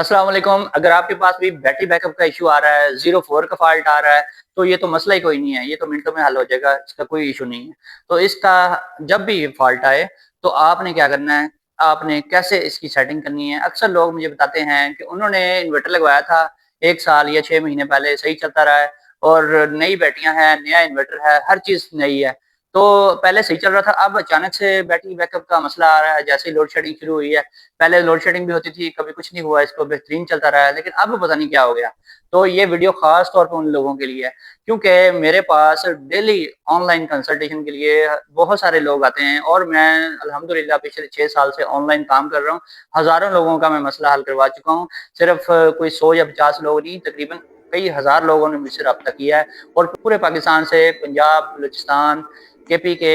अस्सलाम वालेकुम। अगर आपके पास भी बैटरी बैकअप का इश्यू आ रहा है, ज़ीरो फ़ोर का फ़ॉल्ट आ रहा है, तो ये तो मसला ही कोई नहीं है, ये तो मिनटों में हल हो जाएगा, इसका कोई इश्यू नहीं है। तो इसका जब भी ये फ़ॉल्ट आए, तो आपने क्या करना है, आपने कैसे इसकी सेटिंग करनी है। अक्सर लोग मुझे बताते हैं कि उन्होंने इन्वर्टर लगवाया था, 1 साल या 6 महीने पहले सही चलता रहा है और नई बैटरियाँ हैं, नया इन्वर्टर है, हर चीज़ नई है। तो पहले सही चल रहा था, अब अचानक से बैटरी बैकअप का मसला आ रहा है, जैसे ही लोड शेडिंग शुरू हुई है। पहले लोड शेडिंग भी होती थी, कभी कुछ नहीं हुआ, इसको बेहतरीन चलता रहा है, लेकिन अब पता नहीं क्या हो गया। तो ये वीडियो ख़ास तौर पे उन लोगों के लिए है, क्योंकि मेरे पास डेली ऑनलाइन कंसल्टेशन के लिए बहुत सारे लोग आते हैं और मैं अल्हम्दुलिल्लाह पिछले 6 साल से ऑनलाइन काम कर रहा हूँ। हज़ारों लोगों का मैं मसला हल करवा चुका हूँ। सिर्फ़ कोई 100 या 50 लोग नहीं, तकरीबन कई हज़ार लोगों ने मुझसे राब्ता किया है और पूरे पाकिस्तान से पंजाब, बलूचिस्तान, केपी के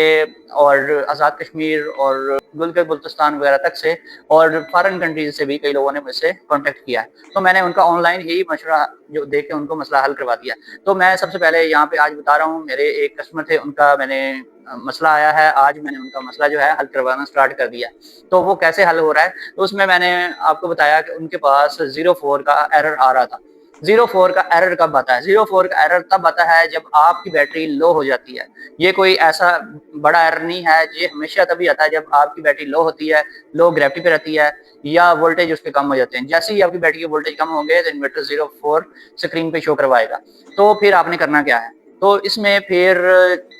और आज़ाद कश्मीर और गिलगित-बल्तिस्तान वगैरह तक से और फ़ॉरेन कंट्रीज़ से भी कई लोगों ने मुझसे कॉन्टैक्ट किया है। तो मैंने उनका ऑनलाइन यही मशवरा जो दे के उनको मसला हल करवा दिया। तो मैं सबसे पहले यहाँ पे आज बता रहा हूँ, मेरे एक कस्टमर थे, उनका मैंने मसला आया है, आज मैंने उनका मसला जो है हल करवाना स्टार्ट कर दिया। तो वो कैसे हल हो रहा है, तो उसमें मैंने आपको बताया कि उनके पास ज़ीरो फ़ोर का एरर आ रहा था। ज़ीरो फ़ोर का एरर कब आता है? ज़ीरो फ़ोर का एरर तब आता है जब आपकी बैटरी लो हो जाती है। ये कोई ऐसा बड़ा एरर नहीं है, ये हमेशा तभी आता है जब आपकी बैटरी लो होती है, लो ग्रेविटी पे रहती है या वोल्टेज उसके कम हो जाते हैं। जैसे ही आपकी बैटरी के वोल्टेज कम होंगे तो इन्वर्टर ज़ीरो फ़ोर स्क्रीन पे शो करवाएगा। तो फिर आपने करना क्या है? तो इसमें फिर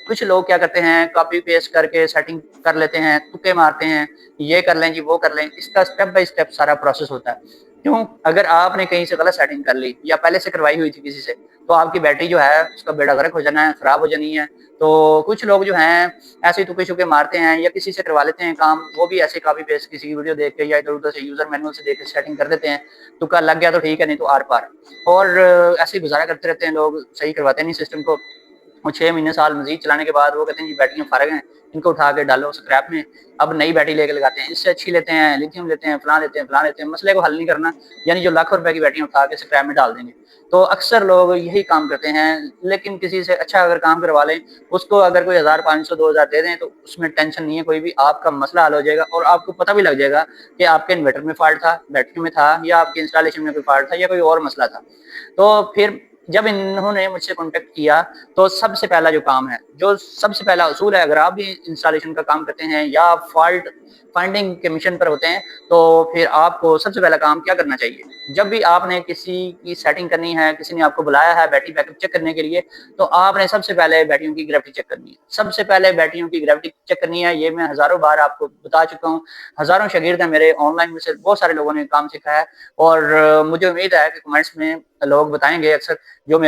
कुछ लोग क्या करते हैं, कॉपी पेस्ट करके सेटिंग कर लेते हैं, तुक्के मारते हैं, ये कर लें जी, वो कर लें। इसका स्टेप बाय स्टेप सारा प्रोसेस होता है। क्यों? अगर आपने कहीं से गलत सेटिंग कर ली या पहले से करवाई हुई थी किसी से, तो आपकी बैटरी जो है उसका बेड़ा गर्क हो जाना है, खराब हो जानी है। तो कुछ लोग जो हैं ऐसे ही तुक्के-छुक्के मारते हैं या किसी से करवा लेते हैं काम, वो भी ऐसे कॉपी पेस्ट किसी की वीडियो देख के या इधर-उधर से यूज़र मैनुअल से देख के सेटिंग कर देते हैं। तुक्का लग गया तो ठीक है, नहीं तो आर-पार। और ऐसे ही गुज़ारा करते रहते हैं लोग, सही करवाते नहीं सिस्टम को। और 6 महीने साल मज़ीद चलाने के बाद वो कहते हैं जी बैटरियाँ फ़ारग हैं, इनको उठा के डालो स्क्रैप में, अब नई बैटरी लेके लगाते हैं। इससे अच्छी लेते हैं, लिथियम लेते हैं, फलाँ लेते हैं, फलाँ लेते हैं, मसले को हल नहीं करना, यानी जो लाखों रुपए की बैटरियाँ उठा के स्क्रैप में डाल देंगे। तो अक्सर लोग यही काम करते हैं, लेकिन किसी से अच्छा अगर काम करवा लें, उसको अगर कोई 1000, 500, 2000 दे दें, तो उसमें टेंशन नहीं है कोई भी, आपका मसला हल हो जाएगा और आपको पता भी लग जाएगा कि आपके इन्वर्टर में फ़ॉल्ट था, बैटरी में था या आपके इंस्टॉलेशन में कोई फ़ॉल्ट था या कोई और मसला था। तो फिर जब इन्होंने मुझसे कॉन्टैक्ट किया, तो सबसे पहला जो काम है, जो सबसे पहला उसूल है, अगर आप भी इंस्टॉलेशन का काम करते हैं या फ़ॉल्ट फाइंडिंग के मिशन पर होते हैं, तो फिर आपको सबसे पहला काम क्या करना चाहिए? जब भी आपने किसी की सेटिंग करनी है, किसी ने आपको बुलाया है बैटरी बैकअप चेक करने के लिए, तो आपने सबसे पहले बैटरियों की ग्रेविटी चेक करनी है। सबसे पहले बैटरियों की ग्रेविटी चेक करनी है, ये मैं हज़ारों बार आपको बता चुका हूँ। हज़ारों शागिर्द हैं मेरे, ऑनलाइन में से बहुत सारे लोगों ने काम सीखा है और मुझे उम्मीद है कि कमेंट्स में लोग बताएँगे अक्सर जो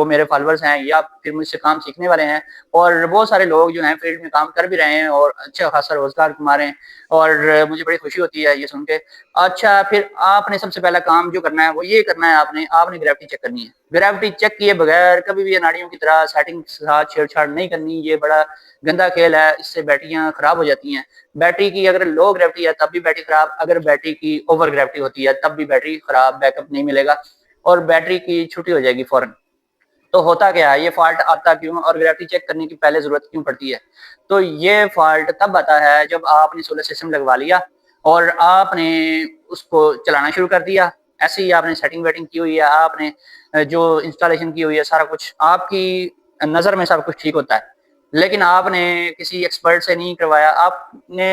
मेरे फॉलोअर्स हैं या फिर मुझसे काम सीखने वाले हैं और बहुत सारे लोग जो हैं फील्ड में काम कर भी रहे हैं और अच्छा खासा रोज़गार कमा रहे हैं और मुझे बड़ी खुशी होती है ये सुन के। अच्छा, फिर आपने सबसे पहला काम जो करना है वो ये करना है, आपने ग्रेविटी चेक करनी है। ग्रेविटी चेक किए बगैर कभी भी अनाड़ियों की तरह सेटिंग के साथ छेड़छाड़ नहीं करनी, ये बड़ा गंदा खेल है, इससे बैटरियाँ खराब हो जाती हैं। बैटरी की अगर लो ग्रेविटी है तब भी बैटरी खराब, अगर बैटरी की ओवर ग्रेविटी होती है तब भी बैटरी खराब, बैकअप नहीं मिलेगा और बैटरी की छुट्टी हो जाएगी फ़ौरन। तो होता क्या है, ये फ़ॉल्ट आता क्यों और ग्रेविटी चेक करने की पहले ज़रूरत क्यों पड़ती है? तो ये फ़ॉल्ट तब आता है जब आपने सोलर सिस्टम लगवा लिया और आपने उसको चलाना शुरू कर दिया। ऐसे ही आपने सेटिंग-वेटिंग की हुई है, आपने जो इंस्टॉलेशन की हुई है, सारा कुछ आपकी नज़र में सब कुछ ठीक होता है। लेकिन आपने किसी एक्सपर्ट से नहीं करवाया, आपने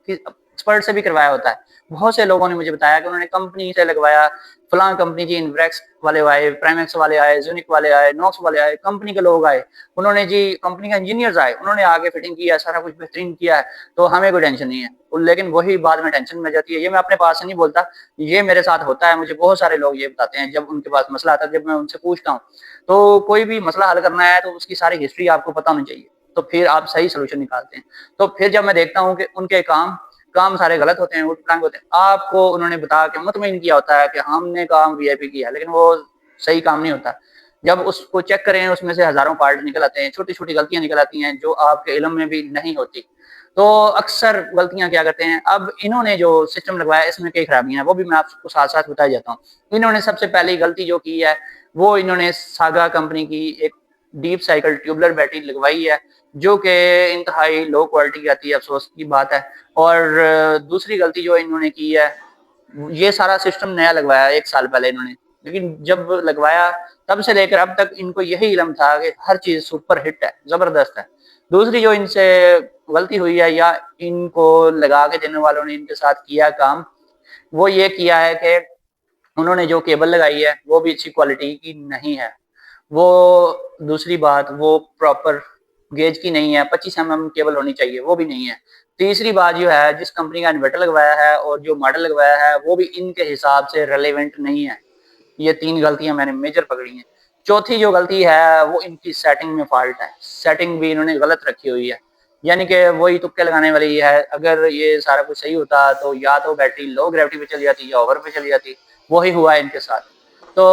एक्सपर्ट से भी करवाया होता है। बहुत से लोगों ने मुझे बताया कि उन्होंने कंपनी से लगवाया, फलां कंपनी की इन्वेक्स वाले आए, प्राइमेक्स वाले आए, ज़ेनिक वाले आए, नॉक्स वाले आए, कंपनी के लोग आए। उन्होंने जी कंपनी के इंजीनियर्स आए, उन्होंने आके फिटिंग किया, सारा कुछ बेहतरीन किया है, तो हमें कोई टेंशन नहीं है। लेकिन वही बाद में टेंशन में जाती है। ये मैं अपने पास से नहीं बोलता, ये मेरे साथ होता है, मुझे बहुत सारे लोग ये बताते हैं जब उनके पास मसला आता है, जब मैं उनसे पूछता हूँ। तो कोई भी मसला हल करना है तो उसकी सारी हिस्ट्री आपको पता होनी चाहिए, तो फिर आप सही सॉल्यूशन निकालते हैं। तो फिर जब मैं देखता हूँ कि उनके काम काम सारे गलत होते हैं, उलट-पलट होते हैं। आपको उन्होंने बता के मुतमईन किया होता है कि हमने काम वीआईपी किया है, लेकिन वो सही काम नहीं होता। जब उसको चेक करें उसमें से हज़ारों पार्ट निकल आते हैं, छोटी-छोटी गलतियाँ निकल आती हैं जो आपके इल्म में भी नहीं होती। तो अक्सर गलतियाँ क्या करते हैं, अब इन्होंने जो सिस्टम लगवाया है इसमें कई खराबियाँ हैं, वो भी मैं आपको साथ-साथ बताए जाता हूँ। इन्होंने सबसे पहली गलती जो की है, वो इन्होंने सागा कंपनी की एक डीप साइकिल ट्यूबुलर बैटरी लगवाई है, जो कि इंतहाई लो क्वालिटी की आती है, अफ़सोस की बात है। और दूसरी गलती जो इन्होंने की है یہ سارا سسٹم نیا لگوایا 1 سال پہلے انہوں نے، لیکن جب لگوایا تب سے لے کر اب تک ان کو یہی علم تھا کہ ہر چیز سپر ہٹ ہے، زبردست ہے۔ دوسری جو ان سے غلطی ہوئی ہے یا ان کو لگا کے دینے والوں نے ان کے ساتھ کیا کام، وہ یہ کیا ہے کہ انہوں نے جو کیبل لگائی ہے وہ بھی اچھی کوالٹی کی نہیں ہے، وہ دوسری بات وہ پراپر گیج کی نہیں ہے، 25 mm کیبل ہونی چاہیے وہ بھی نہیں ہے۔ تیسری بات جو ہے جس کمپنی کا انورٹر لگوایا ہے اور جو ماڈل لگوایا ہے وہ بھی ان کے حساب سے ریلیونٹ نہیں ہے۔ یہ 3 غلطیاں میں نے میجر پکڑی ہیں۔ چوتھی جو غلطی ہے وہ ان کی سیٹنگ میں فالٹ ہے، سیٹنگ بھی انہوں نے غلط رکھی ہوئی ہے، یعنی کہ وہی تکے لگانے والی ہے۔ اگر یہ سارا کچھ صحیح ہوتا تو یا تو بیٹری لو گریوٹی پہ چلی جاتی یا اوور پہ چلی جاتی، وہی ہوا ہے ان کے ساتھ۔ تو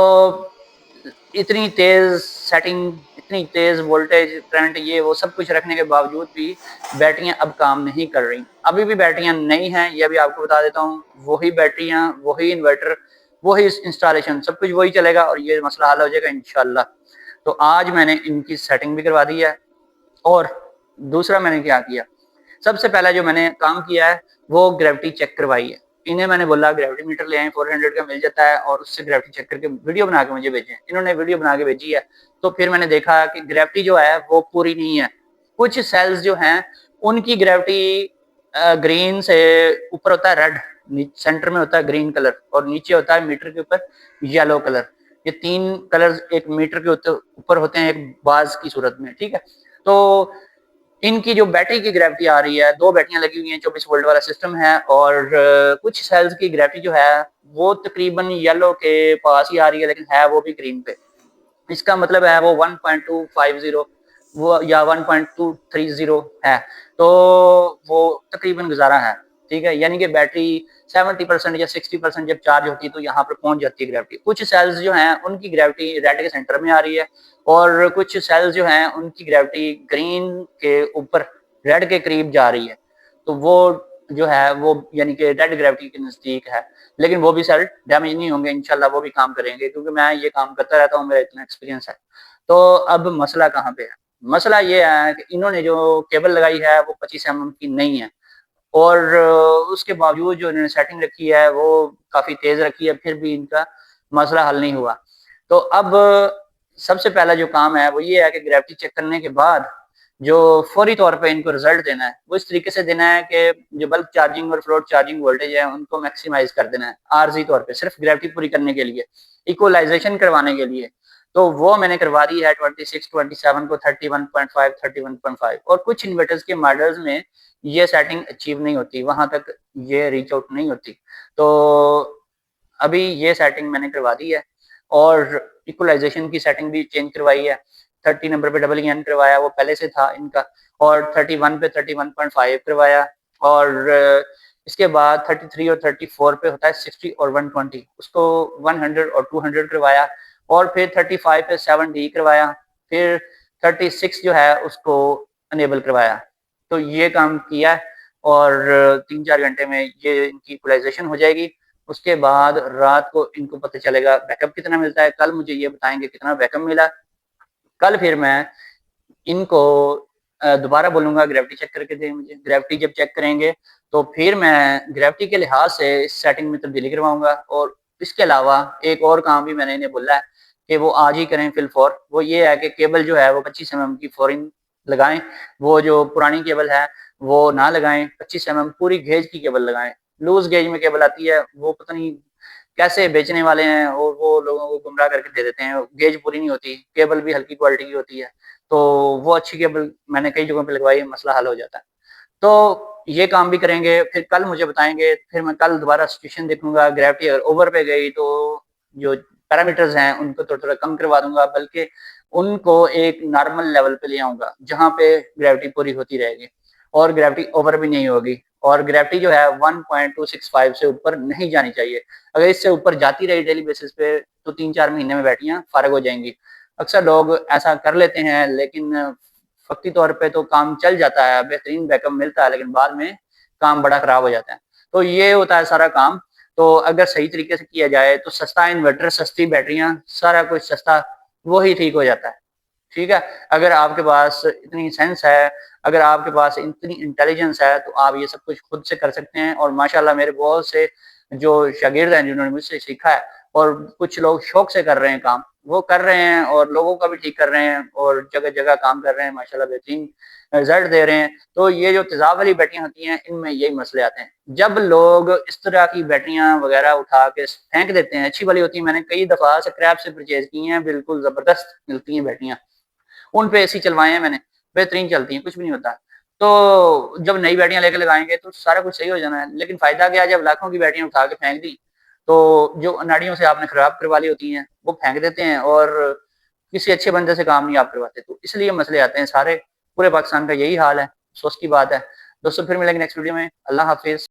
اتنی تیز سیٹنگ، اتنی تیز وولٹیج کرنٹ، یہ وہ سب کچھ رکھنے کے باوجود بھی بیٹریاں اب کام نہیں کر رہی، ابھی بھی بیٹریاں نئی ہیں، یہ بھی آپ کو بتا دیتا ہوں۔ وہی بیٹریاں، وہی انورٹر، وہی انسٹالیشن، سب کچھ وہی چلے گا اور یہ مسئلہ حل ہو جائے گا انشاءاللہ۔ تو آج میں نے ان کی سیٹنگ بھی کروا دی ہے، اور دوسرا میں نے کیا کیا، سب سے پہلے جو میں نے کام کیا ہے وہ گریوٹی چیک کروائی ہے۔ انہیں میں نے بولا گریوٹی میٹر لے آئیں، 400 کا مل جاتا ہے، اور اس سے گریوٹی چیک کر کے ویڈیو بنا کے مجھے بھیجیں۔ انہوں نے ویڈیو بنا کے بھیجی ہے، تو پھر میں نے دیکھا کہ گریوٹی جو ہے وہ پوری نہیں ہے۔ کچھ سیلز جو ہیں ان کی گریوٹی گرین سے اوپر ہوتا ہے ریڈ، سینٹر میں ہوتا ہے گرین کلر، اور نیچے ہوتا ہے میٹر کے اوپر یلو کلر۔ یہ 3 کلر ایک میٹر کے اوپر ہوتے ہیں ایک باز کی صورت میں، ٹھیک ہے۔ تو ان کی جو بیٹری کی گریوٹی آ رہی ہے، 2 بیٹریاں لگی ہوئی ہیں، 24 وولٹ والا سسٹم ہے، اور کچھ سیلز کی گریوٹی جو ہے وہ تقریباً یلو کے پاس ہی آ رہی ہے، لیکن ہے وہ بھی گرین پہ۔ اس کا مطلب ہے وہ 1.250 وہ یا 1.230 ہے، تو وہ تقریباً گزارا ہے، ٹھیک ہے۔ یعنی کہ بیٹری 70% یا 60% جب چارج ہوتی ہے تو یہاں پر پہنچ جاتی ہے گریوٹی۔ کچھ سیلز جو ہیں ان کی گریوٹی ریڈ کے سینٹر میں آ رہی ہے، اور کچھ سیلز جو ہیں ان کی گریوٹی گرین کے اوپر ریڈ کے قریب جا رہی ہے، تو وہ جو ہے وہ یعنی کہ ریڈ گریوٹی کے نزدیک ہے، لیکن وہ بھی سیل ڈیمیج نہیں ہوں گے انشاءاللہ، وہ بھی کام کریں گے، کیونکہ میں یہ کام کرتا رہتا ہوں، میرا اتنا ایکسپیرینس ہے۔ تو اب مسئلہ کہاں پہ ہے؟ مسئلہ یہ ہے کہ انہوں نے جو کیبل لگائی ہے وہ 25 mm کی نہیں ہے، اور اس کے باوجود جو انہوں نے سیٹنگ رکھی ہے وہ کافی تیز رکھی ہے، پھر بھی ان کا مسئلہ حل نہیں ہوا۔ تو اب سب سے پہلا جو کام ہے وہ یہ ہے کہ گریوٹی چیک کرنے کے بعد جو فوری طور پہ ان کو رزلٹ دینا ہے وہ اس طریقے سے دینا ہے کہ جو بلک چارجنگ اور فلوٹ چارجنگ وولٹیج ہے ان کو میکسیمائز کر دینا ہے عارضی طور پہ، صرف گریوٹی پوری کرنے کے لیے، ایکولائزیشن کروانے کے لیے۔ تو وہ میں نے کروا دی ہے 26 27 کو 31.5 31.5، اور کچھ انورٹرز کے ماڈلز میں یہ سیٹنگ اچیو نہیں ہوتی، وہاں تک یہ ریچ آؤٹ نہیں ہوتی۔ تو ابھی یہ سیٹنگ میں نے کروا دی ہے، اور ایکولائزیشن کی سیٹنگ بھی چینج کروائی ہے۔ 30 نمبر پہ ڈبل این کروایا، وہ پہلے سے تھا ان کا، اور 31 پہ 31.5 کروایا، اور اس کے بعد 33 اور 34 پہ ہوتا ہے 60 اور 120، اس کو 100 اور 200 کروایا، اور پھر 35 پہ 7D کروایا، پھر 36 جو ہے اس کو انیبل کروایا۔ تو یہ کام کیا، اور 3-4 گھنٹے میں یہ ان کی ایکولائزیشن ہو جائے گی۔ اس کے بعد رات کو ان کو پتہ چلے گا بیک اپ کتنا ملتا ہے، کل مجھے یہ بتائیں گے کتنا بیک اپ ملا۔ کل پھر میں ان کو دوبارہ بولوں گا گریوٹی چیک کر کے دیں مجھے، گریوٹی جب چیک کریں گے تو پھر میں گریوٹی کے لحاظ سے اس سیٹنگ میں تبدیلی کرواؤں گا۔ اور اس کے علاوہ ایک اور کام بھی میں نے انہیں بولا ہے کہ وہ آج ہی کریں فی الفور، وہ یہ ہے کہ کیبل جو ہے وہ 25 mm کی فورن لگائیں، وہ جو پرانی کیبل ہے وہ نہ لگائیں، 25 mm پوری گیج کی کیبل لگائیں۔ لوز گیج میں کیبل آتی ہے، وہ پتہ نہیں کیسے بیچنے والے ہیں، اور وہ لوگوں کو گمراہ کر کے دے دیتے ہیں، گیج پوری نہیں ہوتی، کیبل بھی ہلکی کوالٹی کی ہوتی ہے، تو وہ اچھی کیبل میں نے کئی جگہوں پہ لگوائی، مسئلہ حل ہو جاتا ہے۔ تو یہ کام بھی کریں گے، پھر کل مجھے بتائیں گے، پھر میں کل دوبارہ سچویشن دیکھوں گا، گریوٹی اگر اوور پہ گئی تو جو پیرامیٹرز ہیں ان کو تھوڑا کم کروا دوں گا، بلکہ ان کو ایک نارمل لیول پہ لے آؤں گا جہاں پہ گریوٹی پوری ہوتی رہے گی اور گریوٹی اوور بھی نہیں ہوگی، اور گریوٹی جو ہے 1.265 سے اوپر نہیں جانی چاہیے۔ اگر اس سے اوپر جاتی رہی ڈیلی بیسس پہ تو 3-4 مہینے میں بیٹریاں فارغ ہو جائیں گی۔ اکثر لوگ ایسا کر لیتے ہیں، لیکن وقتی طور پہ تو کام چل جاتا ہے، بہترین بیک اپ ملتا ہے، لیکن بعد میں کام بڑا خراب ہو جاتا ہے۔ تو یہ ہوتا ہے سارا کام۔ تو اگر صحیح طریقے سے کیا جائے تو سستا انورٹر، سستی بیٹریاں، سارا کچھ سستا، وہی ٹھیک ہو جاتا ہے، ٹھیک ہے۔ اگر آپ کے پاس اتنی سینس ہے، اگر آپ کے پاس اتنی انٹیلیجنس ہے، تو آپ یہ سب کچھ خود سے کر سکتے ہیں۔ اور ماشاءاللہ میرے بہت سے جو शागिर्द हैं जिन्होंने मुझसे सीखा है, और कुछ लोग शौक से कर रहे हैं काम, वो कर रहे हैं और लोगों का भी ठीक कर रहे हैं और जगह-जगह काम कर रहे हैं, माशाल्लाह बेहतरीन रिज़ल्ट दे रहे हैं। तो ये जो तेज़ाब वाली बैटरियाँ होती हैं, इनमें यही मसले आते हैं। जब लोग इस तरह की बैटरियाँ वग़ैरह उठा के फेंक देते हैं, अच्छी वाली होती हैं, मैंने कई दफ़ा स्क्रैप से परचेज़ की हैं, बिल्कुल ज़बरदस्त मिलती हैं बैटरियाँ। उन पे एसी चलवाए हैं मैंने, बेहतरीन चलती हैं, कुछ भी नहीं होता। तो जब नई बैटरियाँ लेके लगाएँगे तो सारा कुछ सही हो जाना है, लेकिन फ़ायदा क्या है जब लाखों की बैटरियाँ उठा के फेंक दी, तो जो अनाड़ियों से आपने खराब करवा ली होती हैं, वो फेंक देते हैं और किसी अच्छे बंदे से काम नहीं आप करवाते। तो इसलिए मसले आते हैं सारे, पूरे पाकिस्तान का यही हाल है, अफ़सोस की बात है। दोस्तों फिर मिलेंगे नेक्स्ट वीडियो में, अल्लाह हाफ़िज़।